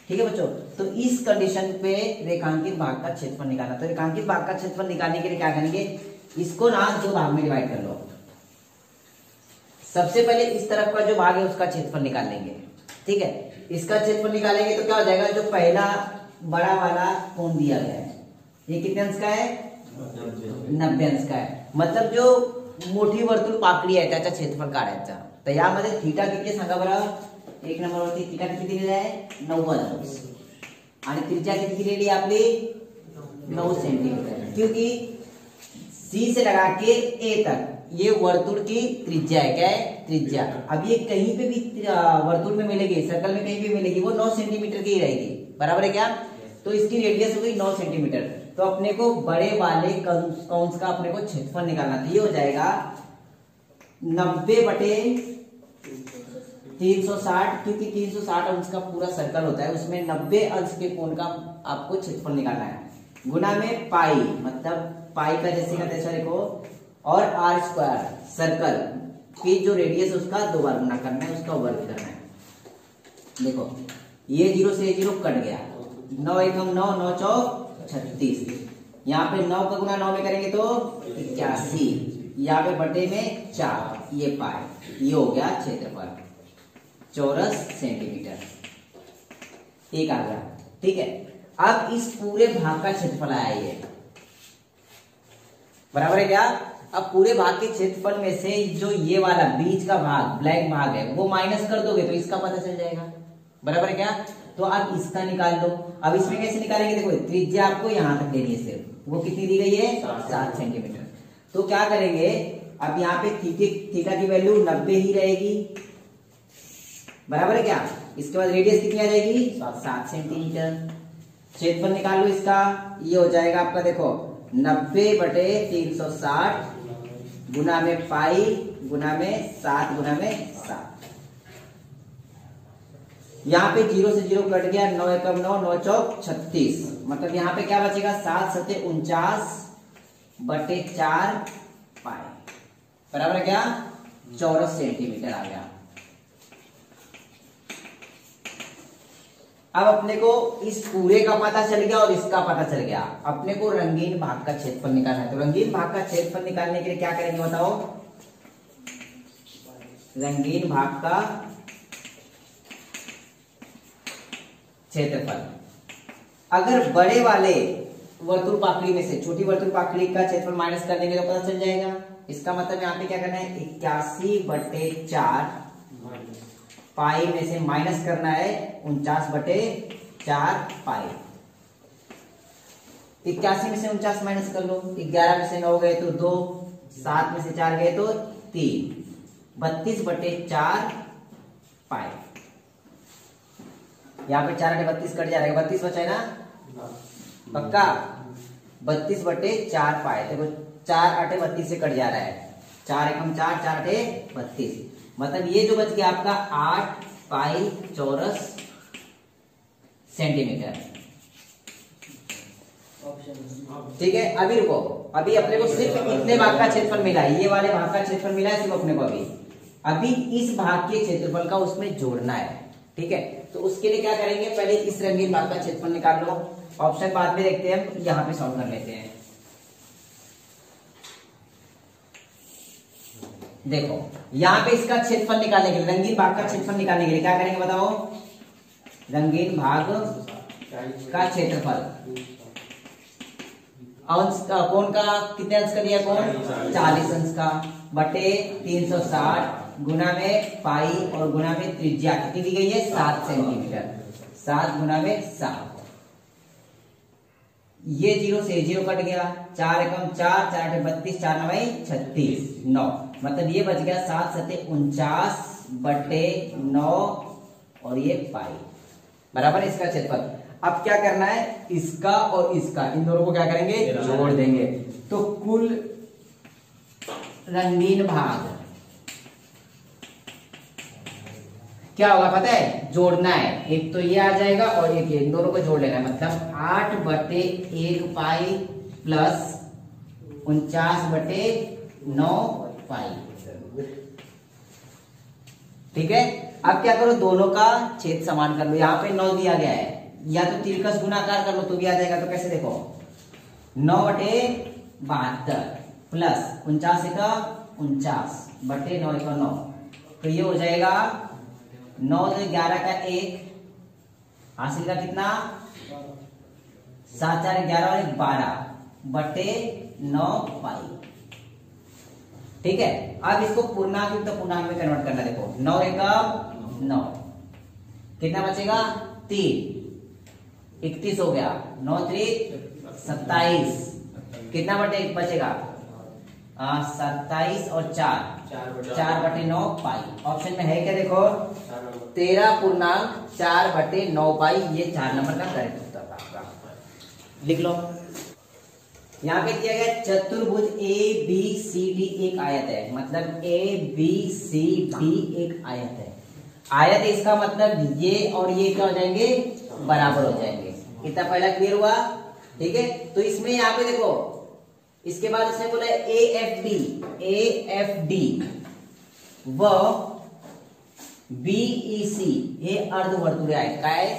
ठीक है बच्चों। तो इस कंडीशन पे रेखांकित भाग का क्षेत्रफल निकालना, तो रेखांकित भाग का क्षेत्रफल निकालने के लिए क्या करेंगे, इसको ना 2 भाग में डिवाइड कर लो। सबसे पहले इस तरफ का जो भाग है उसका क्षेत्रफल निकाल लेंगे, ठीक है, इसका क्षेत्रफल निकालेंगे तो क्या हो जाएगा, जो पहला बड़ा वाला कोण दिया गया है ये कितने अंश का है, 90 अंश का है, मतलब जो मोठी वर्तुळ पाकळी आहे त्याचा क्षेत्रफल काढायचा। तर यामध्ये थीटा किती सांगा बरं, 1 नंबरवरती थीटा किती दिलेला आहे, 90 अंश, आणि त्रिज्या किती दिलेली आहे आपली, 9 सेंटीमीटर, क्योंकि C से लगा के A तक ये वर्तुळ की त्रिज्या है, क्या है, त्रिज्या। अब ये कहीं पे भी वर्तुळ में मिलेगी, सर्कल में कहीं भी मिलेगी, वो 9 सेंटीमीटर की ही रहेगी, बराबर है क्या। तो इसकी रेडियस हो गई 9 सेंटीमीटर, तो अपने को बड़े वाले कंस का अपने को क्षेत्रफल निकालना, तो ये हो जाएगा 90/360, क्योंकि 360 अंश का पूरा सर्कल होता है, उसमें 90 अंश के कोण का आपको क्षेत्रफल निकालना है, गुना में पाई, मतलब पाई का जैसे का तैसा लिखो, और आर स्क्वायर सर्कल की जो रेडियस उसका 2 बार गुना करना है, उसका वर्ग करना है। देखो ये 0 से 0 कट गया, 9 1 9 9 चौक 36, यहाँ पे 9 का गुना 9 में करेंगे तो 81, यहाँ पे बटे में 4, ये पाए, ये हो गया क्षेत्रफल चौरस सेंटीमीटर, एक आ गया। ठीक है, अब इस पूरे भाग का क्षेत्रफल आया ये, बराबर है क्या? अब पूरे भाग के क्षेत्रफल में से जो ये वाला बीच का भाग, ब्लैक भाग है, वो माइनस कर दोगे तो इसका पता चल जाएगा, बराबर है क्या? तो अब इसका निकाल दो। अब इसमें कैसे निकालेंगे? देखो त्रिज्या आपको यहां तक लेनी है, सिर्फ वो कितनी दी गई है? 7 सेंटीमीटर। तो क्या करेंगे, अब यहाँ पे थीटा की वैल्यू 90 ही रहेगी, बराबर है क्या? इसके बाद रेडियस कितनी आ जाएगी? 7 सेंटीमीटर। क्षेत्रफल निकाल लो इसका, ये हो जाएगा आपका, देखो 90/360 गुना में पाई गुना में 7 गुना में 7। यहाँ पे 0 से 0 कट गया, 9 एकम 9, 9 चौक 36, मतलब यहाँ पे क्या बचेगा? 7 सत्ते 49/4 पाई, बराबर है क्या? चौरस सेंटीमीटर आ गया। अब अपने को इस पूरे का पता चल गया और इसका पता चल गया, अपने को रंगीन भाग का क्षेत्रफल निकालना है। तो रंगीन भाग का क्षेत्रफल निकालने के लिए क्या करेंगे बताओ? रंगीन भाग का क्षेत्रफल, अगर बड़े वाले वर्तुल पाकड़ी में से छोटी वर्तुल पाकड़ी का क्षेत्रफल माइनस कर देंगे तो पता चल जाएगा। इसका मतलब यहाँ पे क्या करना है? 81/4 पाई में से माइनस करना है 49/4 पाई। 81 में से 49 माइनस कर लो, 11 में से 9 गए तो 2, 7 में से 4 गए तो 3, 32/4 पाई। यहाँ पे 4 8 32 कट जा रहा है, 32 बचा है ना पक्का? 32/4 पाई। देखो 4 8 32 से कट जा रहा है, 4 एकम 4, 4 8 32, मतलब ये जो बच गया आपका 8 पाई चौरस सेंटीमीटर। ठीक है, अभी रुको, अभी अपने को सिर्फ इतने भाग का क्षेत्रफल मिला है, ये वाले भाग का क्षेत्रफल मिला है सिर्फ अपने को। अभी इस भाग के क्षेत्रफल का उसमें जोड़ना है। ठीक है, तो उसके लिए क्या करेंगे? पहले इस रंगीन भाग का क्षेत्रफल निकाल लो, ऑप्शन बाद में देखते हैं, यहां पे सॉल्व कर लेते हैं। देखो यहां पे इसका क्षेत्रफल निकालने के लिए, रंगीन भाग का क्षेत्रफल निकालने के लिए क्या करेंगे बताओ? रंगीन भाग का क्षेत्रफल अंश का, कौन का कितने अंश का दिया? कौन? 40 अंश का, बटे 360 गुना में पाई और गुना में त्रिज्या कितनी दी गई है? 7 सेंटीमीटर। 7 गुना में 7, ये 0 से 0 कट गया, 4 एकम 4, 4 8 32, 4 9 36, 9, मतलब ये बच गया 7 सत्ते 49/9 और ये पाई, बराबर इसका क्षेत्रफल। अब क्या करना है? इसका और इसका, इन दोनों को क्या करेंगे? जोड़ देंगे। तो कुल रंगीन भाग क्या होगा पता है? जोड़ना है, एक तो ये आ जाएगा और एक ये, इन दोनों को जोड़ लेना है, मतलब 8/1 पाई प्लस 49/9 पाई। ठीक है, अब क्या करो? दोनों का छेद समान कर लो। यहाँ पे 9 दिया गया है, या तो तिरकस गुणाकार कर लो तो भी आ जाएगा। तो कैसे? देखो 9/72 प्लस 49/9 तो ये हो जाएगा 9 से 11 का 1 हासिल का कितना? 7 4 11 और 12/9 पाई। ठीक है, अब इसको पूर्णांक युक्त पूर्णांक में कन्वर्ट करना। देखो 9 एकम 9, कितना बचेगा? 3, 31 हो गया, 9 3 27, कितना बटे बचेगा? 27 और 4/9 पाई। ऑप्शन में है क्या? देखो 13.4/9 पाई, ये 4 नंबर का करेक्ट उत्तर आपका। लिख लो। यहाँ पे दिया गया चतुर्भुज ABCD एक आयत है, मतलब ABCD एक आयत है। आयत इसका मतलब ये और ये क्या हो जाएंगे? बराबर हो जाएंगे। इतना पहला क्लियर हुआ? ठीक है, तो इसमें यहाँ पे देखो, इसके बाद उसने बोला AFD व BEC ये अर्धवर्तुल आयत का है।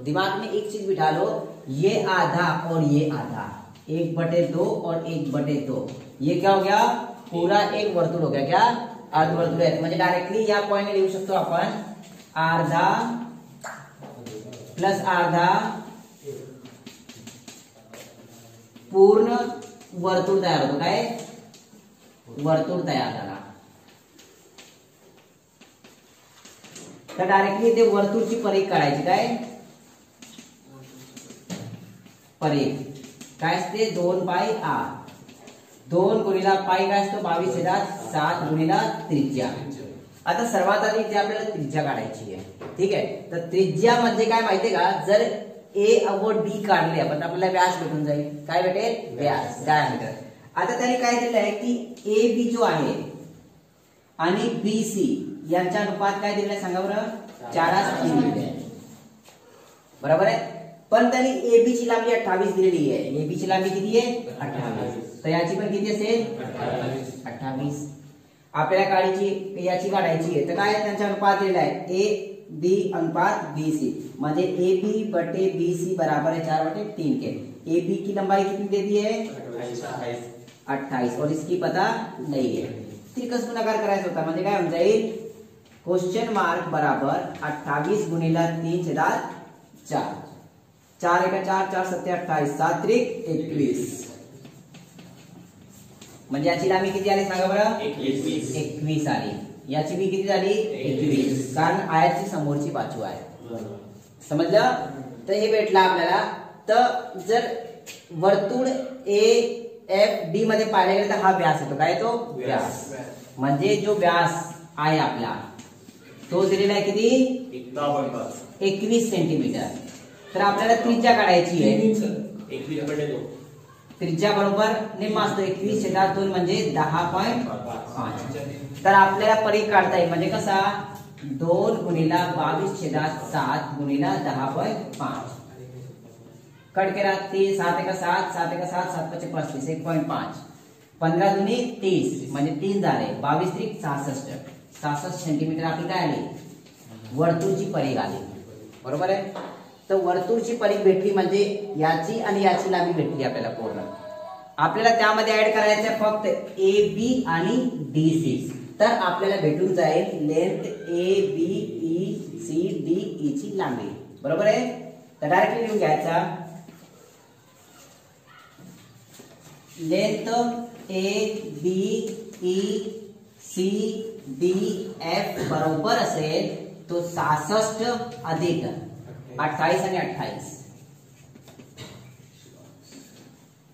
दिमाग में एक चीज बिठा लो, ये आधा और ये आधा, 1/2 और 1/2, ये क्या हो गया, पूरा एक वर्तुळ हो गया, क्या अर्धवर्तुळ आहे. म्हणजे डायरेक्टली या पॉइंट लिहू शकतो आपण अर्धा प्लस अर्धा पूर्ण वर्तुळ तयार होतो. काय वर्तुळ तयार झाला. तर डायरेक्टली ते वर्तुळची परिघ काढायची. काय परिघ काय असते, 2 पाय r, 2 गुणिला पाय काय असतो 22/7 गुणिला त्रिज्या. आता सर्वात आधी इथे आपल्याला त्रिज्या काढायची आहे. ठीक आहे, तर त्रिज्या म्हणजे काय माहितीये का, जर ए व डी काढले आपण आपल्याला व्यास भेटून जाईल. काय भेटेल, व्यास, डायमीटर. आता त्यांनी काय दिलं आहे की ए बी जो आहे आणि बी सी यांच्या अनुपात काय दिलं आहे सांगा बरं, 4:3 दिले आहे. बरोबर आहे. पण त्यांनी ए बी ची लांबी 28 दिलेली आहे. ए बी ची लांबी किती आहे, 28. तर याची पण किती असेल, 28. आपल्याला काढायची, याची काढायची आहे. तर काय त्यांच्या अनुपात दिलेला आहे, ए बी अनुपात बी सी, म्हणजे ए बी बटे बी सी बराबर है 4/3 के. ए बी की लंबाई कितनी दे दी है, 28, और इसकी पता नहीं है. त्रिकस गुणाकार करायचा होता, म्हणजे काय होऊन जाईल, क्वेश्चन मार्क बराबर 28 गुणिला 3/4, 4 एका 4, 4 7 28, 7 त्रिक 21. म्हणजे याची लांबी किती आली सांगा बरं, 21 आली. याची बी किती झाली, 21, कारण आयाची समोरची बाजू आहे. समजलं. तर हे भेटलं आपल्याला. तर जर वर्तुळ ए एफ डी मध्ये पाहिलं गेलं तर हा व्यास येतो. काय तो व्यास, म्हणजे जो व्यास आहे आपला तो दिलेला आहे किती, 21 सेंटीमीटर. तर आपल्याला त्रिज्या काढायची आहे. त्रिज्या बरोबर निम्मा असतो, 21/2 म्हणजे 10.5. तर आपल्याला परिघ काढता येईल, म्हणजे कसा, 2 गुणिला 22/7 गुणिला 10.5. कट करा, 3 7 एका 7, 7 एका 7, 7 5 35, 1.5, 15 दुनी 30 म्हणजे 3 झाले, 22 त्रिक 66, 66 सेंटीमीटर आपली काय आली, वर्तुळची परिघ आली. बरोबर आहे. तर वर्तुळची परिघ भेटली म्हणजे याची आणि याची लांबी भेटली आपल्याला पूर्ण. आपल्याला त्यामध्ये ऍड करायचं फक्त ए बी आणि डी सी. तर आपल्याला भेटून जाईल length A B E C D E ची लांबी. बरोबर आहे. तर डायरेक्टली लिहून घ्यायचा, length A B E C D F बरोबर असेल तो 66 अधिक 28 आणि 28,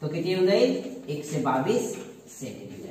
तो किती येऊन जाईल, 122 सेंटीमीटर.